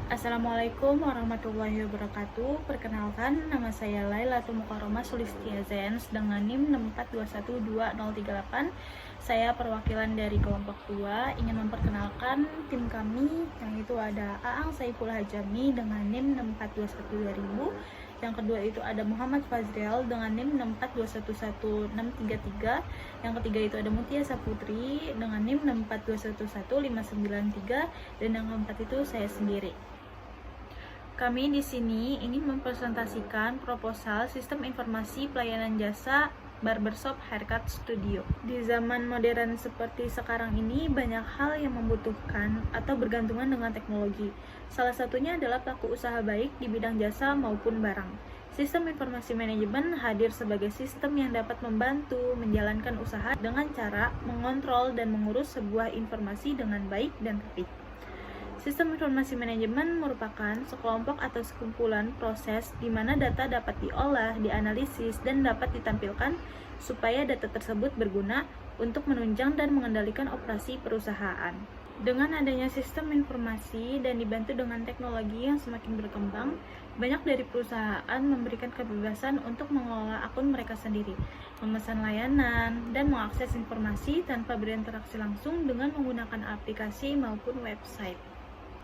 Assalamualaikum warahmatullahi wabarakatuh. Perkenalkan, nama saya Laila Mukaromah Sulistia Zens dengan NIM 6412038. Saya perwakilan dari kelompok 2 ingin memperkenalkan tim kami, yang itu ada Aang Saiful Hajami dengan NIM 6421220. Yang kedua itu ada Muhammad Fazril dengan NIM 6411633. Yang ketiga itu ada Mutia Saputri dengan NIM 6411593. Dan yang keempat itu saya sendiri. Kami di sini ingin mempresentasikan proposal Sistem Informasi Pelayanan Jasa Barbershop Haircut Studio. Di zaman modern seperti sekarang ini, banyak hal yang membutuhkan atau bergantungan dengan teknologi. Salah satunya adalah pelaku usaha baik di bidang jasa maupun barang. Sistem informasi manajemen hadir sebagai sistem yang dapat membantu menjalankan usaha dengan cara mengontrol dan mengurus sebuah informasi dengan baik dan rapi. Sistem informasi manajemen merupakan sekelompok atau sekumpulan proses di mana data dapat diolah, dianalisis, dan dapat ditampilkan supaya data tersebut berguna untuk menunjang dan mengendalikan operasi perusahaan. Dengan adanya sistem informasi dan dibantu dengan teknologi yang semakin berkembang, banyak dari perusahaan memberikan kebebasan untuk mengelola akun mereka sendiri, memesan layanan, dan mengakses informasi tanpa berinteraksi langsung dengan menggunakan aplikasi maupun website.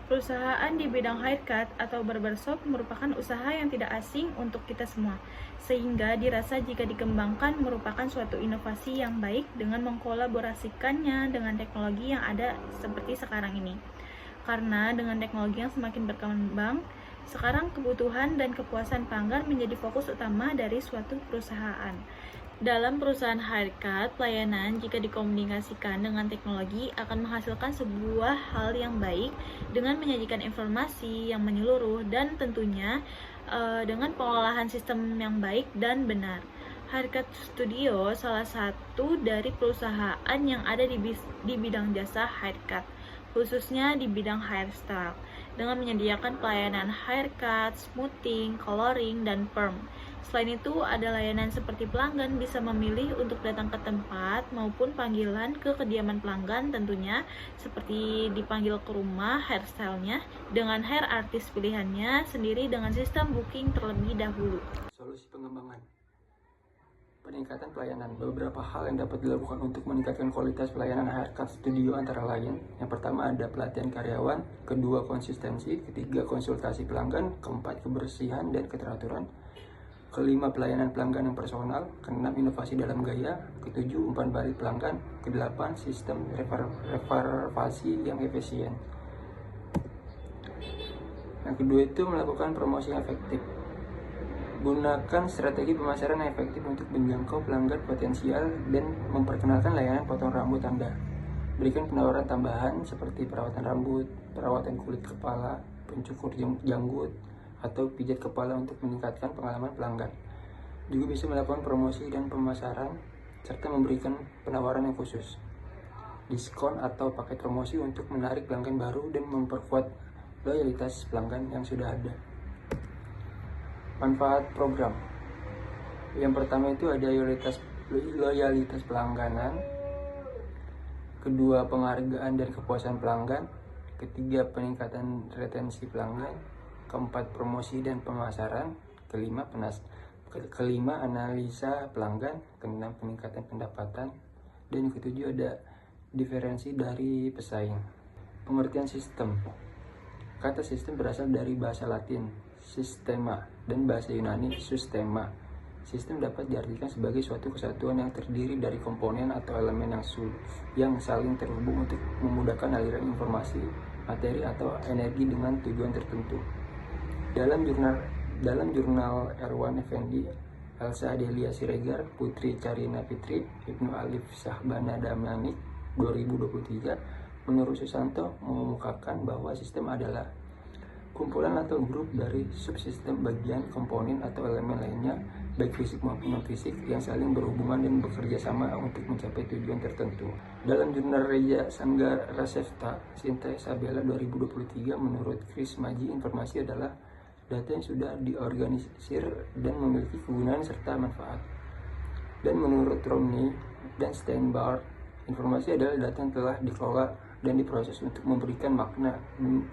Perusahaan di bidang haircut atau barbershop merupakan usaha yang tidak asing untuk kita semua, sehingga dirasa jika dikembangkan merupakan suatu inovasi yang baik dengan mengkolaborasikannya dengan teknologi yang ada seperti sekarang ini. Karena dengan teknologi yang semakin berkembang, sekarang kebutuhan dan kepuasan pelanggan menjadi fokus utama dari suatu perusahaan. Dalam perusahaan haircut, pelayanan jika dikomunikasikan dengan teknologi akan menghasilkan sebuah hal yang baik dengan menyajikan informasi yang menyeluruh dan tentunya dengan pengolahan sistem yang baik dan benar. Haircut Studio salah satu dari perusahaan yang ada di bidang jasa haircut, khususnya di bidang hairstyle, dengan menyediakan pelayanan haircut, smoothing, coloring, dan perm. Selain itu, ada layanan seperti pelanggan bisa memilih untuk datang ke tempat maupun panggilan ke kediaman pelanggan tentunya, seperti dipanggil ke rumah hairstylenya dengan hair artist pilihannya sendiri dengan sistem booking terlebih dahulu. Solusi pengembangan peningkatan pelayanan. Beberapa hal yang dapat dilakukan untuk meningkatkan kualitas pelayanan haircut studio antara lain. Yang pertama ada pelatihan karyawan, kedua konsistensi, ketiga konsultasi pelanggan, keempat kebersihan dan keteraturan, kelima pelayanan pelanggan yang personal, keenam inovasi dalam gaya, ketujuh umpan balik pelanggan, kedelapan sistem reservasi yang efisien. Yang kedua itu melakukan promosi yang efektif. Gunakan strategi pemasaran yang efektif untuk menjangkau pelanggan potensial dan memperkenalkan layanan potong rambut Anda. Berikan penawaran tambahan seperti perawatan rambut, perawatan kulit kepala, pencukur janggut, atau pijat kepala untuk meningkatkan pengalaman pelanggan. Juga bisa melakukan promosi dan pemasaran serta memberikan penawaran yang khusus, diskon atau paket promosi untuk menarik pelanggan baru dan memperkuat loyalitas pelanggan yang sudah ada. Manfaat program. Yang pertama itu ada loyalitas pelangganan, kedua penghargaan dan kepuasan pelanggan, ketiga peningkatan retensi pelanggan, keempat promosi dan pemasaran, kelima analisa pelanggan, keenam peningkatan pendapatan, dan ketujuh ada diferensi dari pesaing. Pengertian sistem. Kata sistem berasal dari bahasa Latin sistema dan bahasa Yunani systema. Sistem dapat diartikan sebagai suatu kesatuan yang terdiri dari komponen atau elemen yang saling terhubung untuk memudahkan aliran informasi, materi atau energi dengan tujuan tertentu. Dalam jurnal Erwan Effendi, Elsa Adelia Siregar, Putri Carina Fitri, Ibnu Alif Syahbana Damanik 2023, menurut Susanto mengemukakan bahwa sistem adalah kumpulan atau grup dari subsistem, bagian, komponen, atau elemen lainnya, baik fisik maupun non-fisik, yang saling berhubungan dan bekerja sama untuk mencapai tujuan tertentu. Dalam jurnal Reja Sanggarasefta, Sinta Isabella 2023, menurut Chris Maji, informasi adalah data yang sudah diorganisir dan memiliki kegunaan serta manfaat. Dan menurut Romney dan Steinbart, informasi adalah data yang telah dikelola dan diproses untuk memberikan makna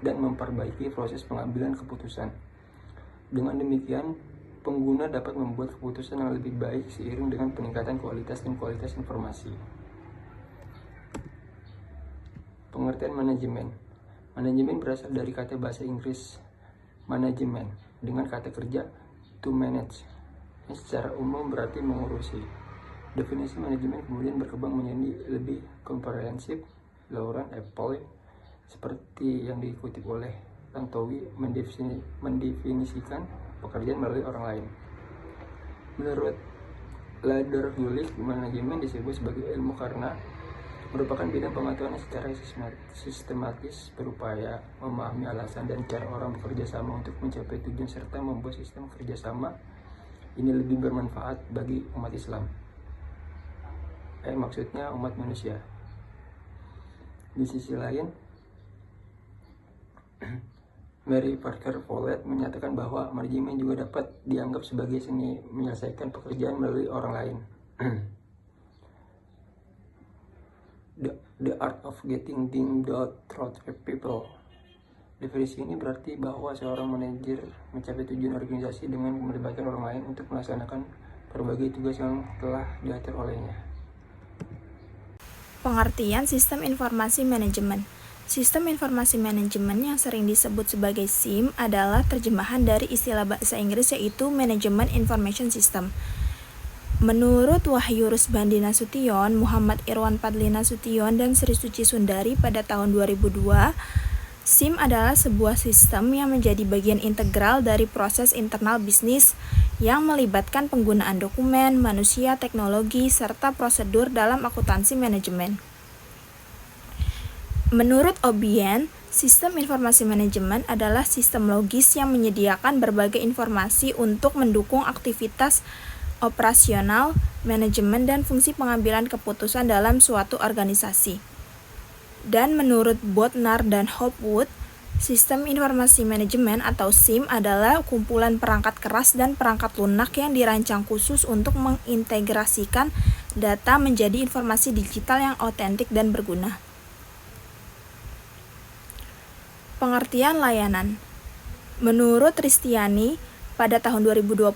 dan memperbaiki proses pengambilan keputusan. Dengan demikian, pengguna dapat membuat keputusan yang lebih baik seiring dengan peningkatan kualitas dan kualitas informasi. Pengertian manajemen. Manajemen berasal dari kata bahasa Inggris management dengan kata kerja to manage, yang secara umum berarti mengurusi. Definisi manajemen kemudian berkembang menjadi lebih komprehensif. Laurent Apple seperti yang dikutip oleh Tantowi mendefinisikan pekerjaan melalui orang lain. Menurut Lader-Gulick, manajemen disebut sebagai ilmu karena merupakan bidang pengetahuan yang secara sistematis berupaya memahami alasan dan cara orang bekerja sama untuk mencapai tujuan serta membuat sistem kerjasama ini lebih bermanfaat bagi umat Islam. Maksudnya umat manusia. Di sisi lain, Mary Parker Follett menyatakan bahwa manajemen juga dapat dianggap sebagai seni menyelesaikan pekerjaan melalui orang lain. The art of getting things done through people. Definisi ini berarti bahwa seorang manajer mencapai tujuan organisasi dengan melibatkan orang lain untuk melaksanakan berbagai tugas yang telah diatur olehnya. Pengertian sistem informasi manajemen. Sistem informasi manajemen yang sering disebut sebagai SIM adalah terjemahan dari istilah bahasa Inggris yaitu Management Information System. Menurut Wahyu Rusbandi Nasution, Muhammad Irwan Fadli Nasution, dan Sri Suci Sundari pada tahun 2002, SIM adalah sebuah sistem yang menjadi bagian integral dari proses internal bisnis yang melibatkan penggunaan dokumen, manusia, teknologi, serta prosedur dalam akuntansi manajemen. Menurut O'Brien, sistem informasi manajemen adalah sistem logis yang menyediakan berbagai informasi untuk mendukung aktivitas operasional, manajemen, dan fungsi pengambilan keputusan dalam suatu organisasi. Dan menurut Bodnar dan Hopwood, sistem informasi manajemen atau SIM adalah kumpulan perangkat keras dan perangkat lunak yang dirancang khusus untuk mengintegrasikan data menjadi informasi digital yang otentik dan berguna. Pengertian layanan. Menurut Ristiani, pada tahun 2020,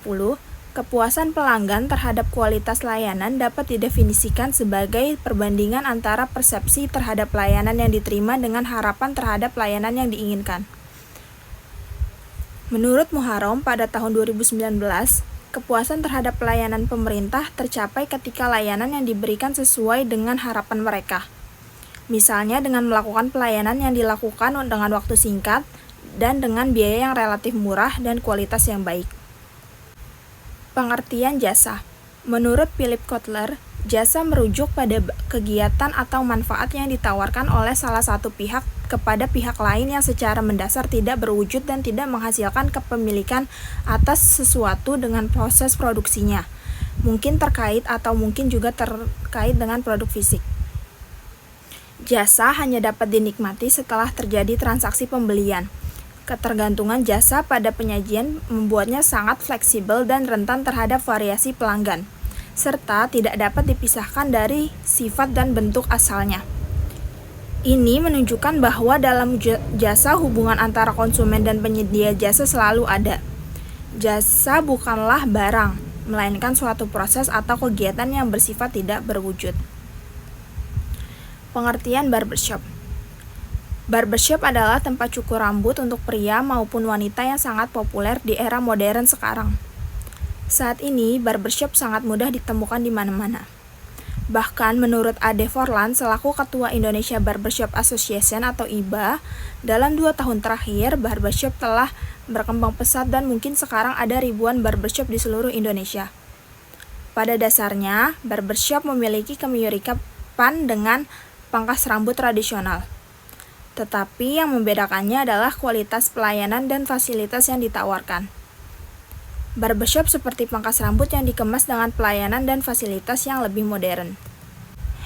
kepuasan pelanggan terhadap kualitas layanan dapat didefinisikan sebagai perbandingan antara persepsi terhadap layanan yang diterima dengan harapan terhadap layanan yang diinginkan. Menurut Muharram, pada tahun 2019, kepuasan terhadap pelayanan pemerintah tercapai ketika layanan yang diberikan sesuai dengan harapan mereka. Misalnya dengan melakukan pelayanan yang dilakukan dengan waktu singkat dan dengan biaya yang relatif murah dan kualitas yang baik. Pengertian jasa. Menurut Philip Kotler, jasa merujuk pada kegiatan atau manfaat yang ditawarkan oleh salah satu pihak kepada pihak lain yang secara mendasar tidak berwujud dan tidak menghasilkan kepemilikan atas sesuatu dengan proses produksinya. Mungkin terkait atau mungkin juga terkait dengan produk fisik. Jasa hanya dapat dinikmati setelah terjadi transaksi pembelian. Ketergantungan jasa pada penyajian membuatnya sangat fleksibel dan rentan terhadap variasi pelanggan, serta tidak dapat dipisahkan dari sifat dan bentuk asalnya. Ini menunjukkan bahwa dalam jasa hubungan antara konsumen dan penyedia jasa selalu ada. Jasa bukanlah barang, melainkan suatu proses atau kegiatan yang bersifat tidak berwujud. Pengertian barbershop. Barbershop adalah tempat cukur rambut untuk pria maupun wanita yang sangat populer di era modern sekarang. Saat ini, barbershop sangat mudah ditemukan di mana-mana. Bahkan menurut Ade Forlan selaku Ketua Indonesia Barbershop Association atau IBA, dalam 2 tahun terakhir, barbershop telah berkembang pesat dan mungkin sekarang ada ribuan barbershop di seluruh Indonesia. Pada dasarnya, barbershop memiliki kemiripan dengan pangkas rambut tradisional. Tetapi yang membedakannya adalah kualitas pelayanan dan fasilitas yang ditawarkan. Barbershop seperti pangkas rambut yang dikemas dengan pelayanan dan fasilitas yang lebih modern.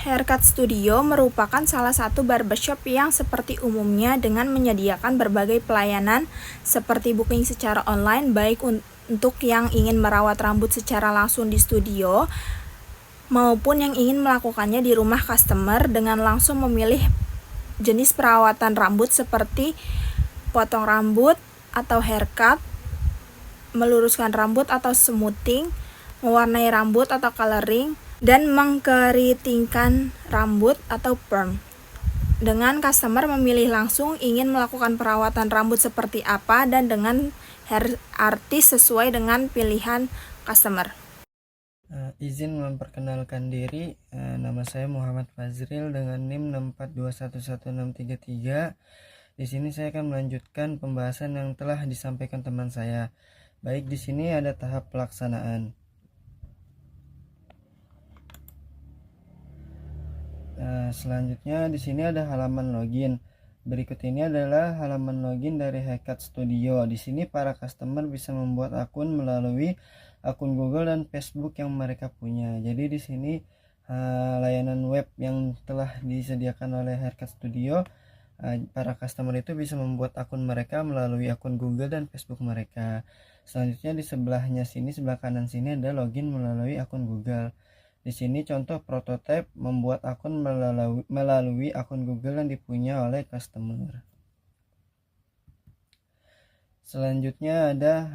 Haircut Studio merupakan salah satu barbershop yang seperti umumnya dengan menyediakan berbagai pelayanan seperti booking secara online baik untuk yang ingin merawat rambut secara langsung di studio maupun yang ingin melakukannya di rumah customer dengan langsung memilih jenis perawatan rambut seperti potong rambut atau haircut, meluruskan rambut atau smoothing, mewarnai rambut atau coloring, dan mengkeritingkan rambut atau perm. Dengan customer memilih langsung ingin melakukan perawatan rambut seperti apa dan dengan hair artist sesuai dengan pilihan customer. Izin memperkenalkan diri, nama saya Muhammad Fazril dengan NIM 642111633. Di sini saya akan melanjutkan pembahasan yang telah disampaikan teman saya. Baik, di sini ada tahap pelaksanaan. Selanjutnya di sini ada halaman login. Berikut ini adalah halaman login dari Haircut Studio. Di sini para customer bisa membuat akun melalui akun Google dan Facebook yang mereka punya. Jadi di sini layanan web yang telah disediakan oleh Haircut Studio, para customer itu bisa membuat akun mereka melalui akun Google dan Facebook mereka. Selanjutnya di sebelahnya sini, sebelah kanan sini ada login melalui akun Google. Di sini contoh prototipe membuat akun melalui akun Google yang dipunya oleh customer. Selanjutnya ada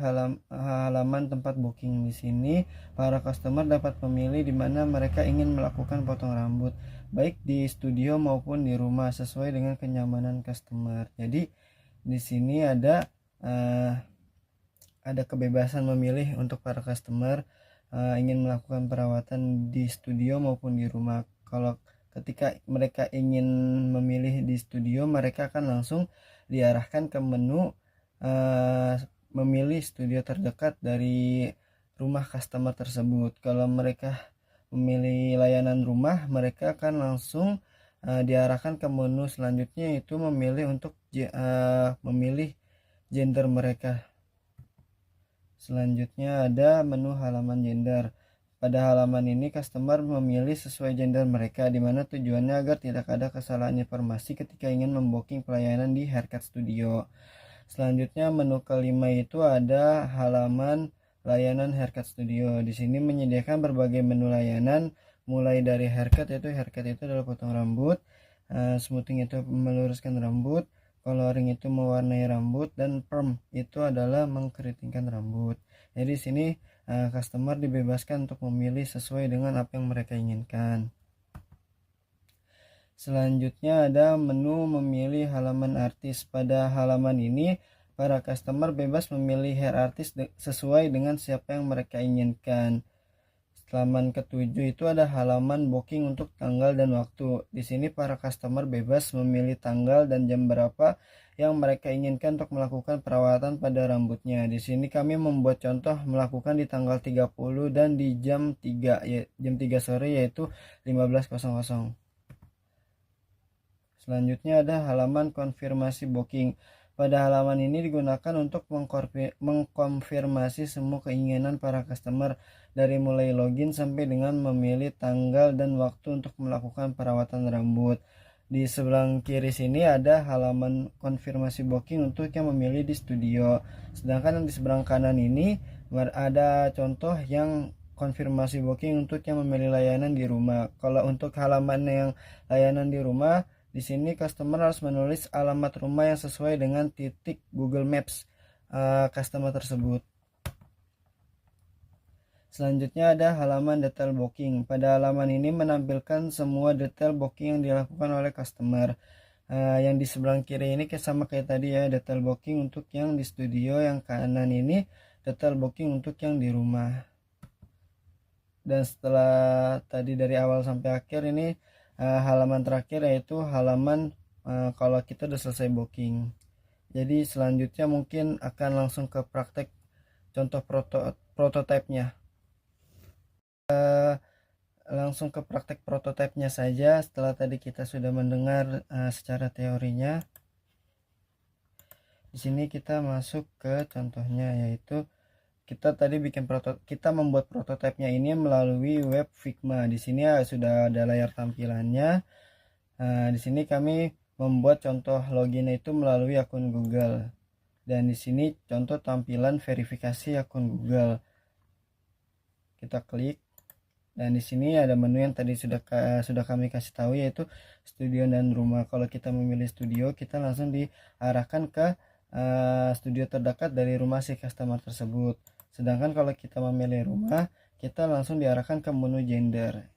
halaman tempat booking. Di sini para customer dapat memilih di mana mereka ingin melakukan potong rambut, baik di studio maupun di rumah sesuai dengan kenyamanan customer. Jadi di sini ada kebebasan memilih untuk para customer ingin melakukan perawatan di studio maupun di rumah. Kalau ketika mereka ingin memilih di studio, mereka akan langsung diarahkan ke menu memilih studio terdekat dari rumah customer tersebut. Kalau mereka memilih layanan rumah, mereka akan langsung diarahkan ke menu selanjutnya, yaitu memilih untuk memilih gender mereka. Selanjutnya ada menu halaman gender. Pada halaman ini customer memilih sesuai gender mereka, di mana tujuannya agar tidak ada kesalahan informasi ketika ingin membooking pelayanan di Haircut Studio. Selanjutnya menu kelima itu ada halaman layanan Haircut Studio. Di sini menyediakan berbagai menu layanan, mulai dari haircut itu adalah potong rambut, smoothing itu meluruskan rambut, coloring itu mewarnai rambut, dan perm itu adalah mengkeritingkan rambut. Jadi di sini customer dibebaskan untuk memilih sesuai dengan apa yang mereka inginkan. Selanjutnya ada menu memilih halaman artis. Pada halaman ini para customer bebas memilih hair artist sesuai dengan siapa yang mereka inginkan. Halaman ketujuh itu ada halaman booking untuk tanggal dan waktu. Di sini para customer bebas memilih tanggal dan jam berapa yang mereka inginkan untuk melakukan perawatan pada rambutnya. Di sini kami membuat contoh melakukan di tanggal 30 dan di jam 3 sore, yaitu 15.00. Selanjutnya ada halaman konfirmasi booking. Pada halaman ini digunakan untuk mengkonfirmasi semua keinginan para customer, dari mulai login sampai dengan memilih tanggal dan waktu untuk melakukan perawatan rambut. Di sebelah kiri sini ada halaman konfirmasi booking untuk yang memilih di studio. Sedangkan di sebelah kanan ini ada contoh yang konfirmasi booking untuk yang memilih layanan di rumah. Kalau untuk halaman yang layanan di rumah, di sini customer harus menulis alamat rumah yang sesuai dengan titik Google Maps customer tersebut. Selanjutnya ada halaman detail booking. Pada halaman ini menampilkan semua detail booking yang dilakukan oleh customer. Yang di sebelah kiri ini sama kayak tadi ya, detail booking untuk yang di studio. Yang kanan ini detail booking untuk yang di rumah. Dan setelah tadi dari awal sampai akhir ini halaman terakhir yaitu halaman kalau kita udah selesai booking. Jadi selanjutnya mungkin akan langsung ke praktek contoh prototipenya. Langsung ke praktek prototipenya saja. Setelah tadi kita sudah mendengar secara teorinya, di sini kita masuk ke contohnya, yaitu kita tadi kita membuat prototipenya ini melalui web Figma. Di sini sudah ada layar tampilannya. Di sini kami membuat contoh login itu melalui akun Google, dan di sini contoh tampilan verifikasi akun Google. Kita klik. Dan di sini ada menu yang tadi sudah kami kasih tahu, yaitu studio dan rumah. Kalau kita memilih studio, kita langsung diarahkan ke studio terdekat dari rumah si customer tersebut. Sedangkan kalau kita memilih rumah, kita langsung diarahkan ke menu gender.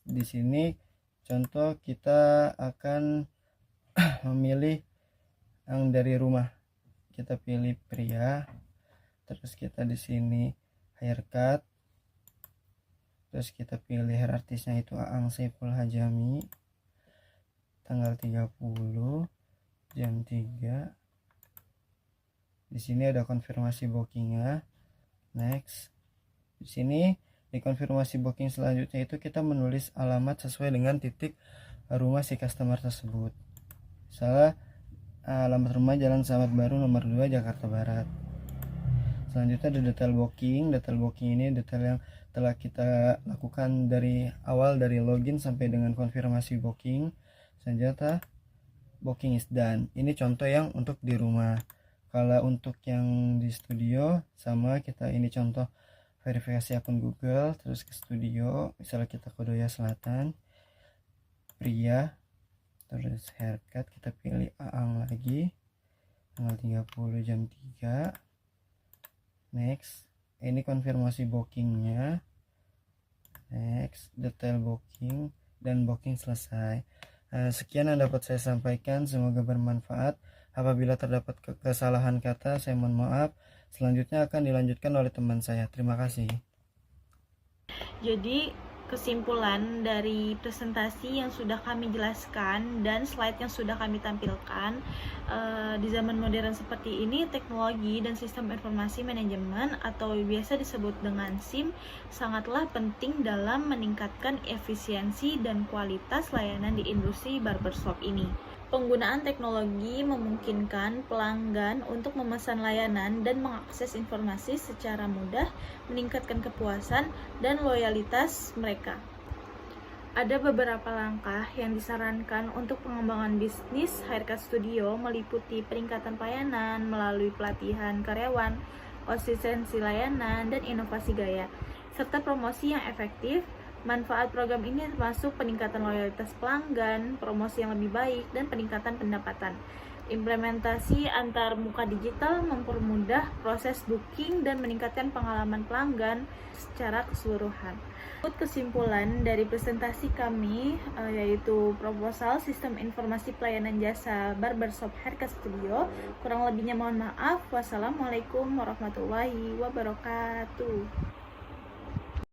Di sini contoh kita akan memilih yang dari rumah. Kita pilih pria. Terus kita di sini haircut. Terus kita pilih hair artisnya itu Aang Saiful Hajami. Tanggal 30 jam 3. Di sini ada konfirmasi bookingnya. Next. Di sini di konfirmasi booking selanjutnya itu kita menulis alamat sesuai dengan titik rumah si customer tersebut. Misalnya alamat rumah Jalan Sahabat Baru nomor 2 Jakarta Barat. Selanjutnya ada detail booking. Detail booking ini detail yang telah kita lakukan dari awal, dari login sampai dengan konfirmasi booking. Selanjutnya booking is done. Ini contoh yang untuk di rumah. Kalau untuk yang di studio sama, kita ini contoh verifikasi akun Google. Terus ke studio, misalnya kita Kodoya Selatan, pria, terus haircut kita pilih Aang lagi, tanggal 30 jam 3. Next, ini konfirmasi bookingnya. Next, detail booking, dan booking selesai. Sekian yang dapat saya sampaikan, semoga bermanfaat. Apabila terdapat kesalahan kata, saya mohon maaf. Selanjutnya akan dilanjutkan oleh teman saya. Terima kasih. Jadi kesimpulan dari presentasi yang sudah kami jelaskan dan slide yang sudah kami tampilkan, di zaman modern seperti ini, teknologi dan sistem informasi manajemen atau biasa disebut dengan SIM sangatlah penting dalam meningkatkan efisiensi dan kualitas layanan di industri barbershop ini. Penggunaan teknologi memungkinkan pelanggan untuk memesan layanan dan mengakses informasi secara mudah, meningkatkan kepuasan dan loyalitas mereka. Ada beberapa langkah yang disarankan untuk pengembangan bisnis haircut studio, meliputi peningkatan pelayanan melalui pelatihan karyawan, konsistensi layanan, dan inovasi gaya, serta promosi yang efektif. Manfaat program ini termasuk peningkatan loyalitas pelanggan, promosi yang lebih baik, dan peningkatan pendapatan. Implementasi antar muka digital mempermudah proses booking dan meningkatkan pengalaman pelanggan secara keseluruhan. Kesimpulan dari presentasi kami yaitu proposal sistem informasi pelayanan jasa barbershop haircut studio. Kurang lebihnya mohon maaf. Wassalamualaikum warahmatullahi wabarakatuh.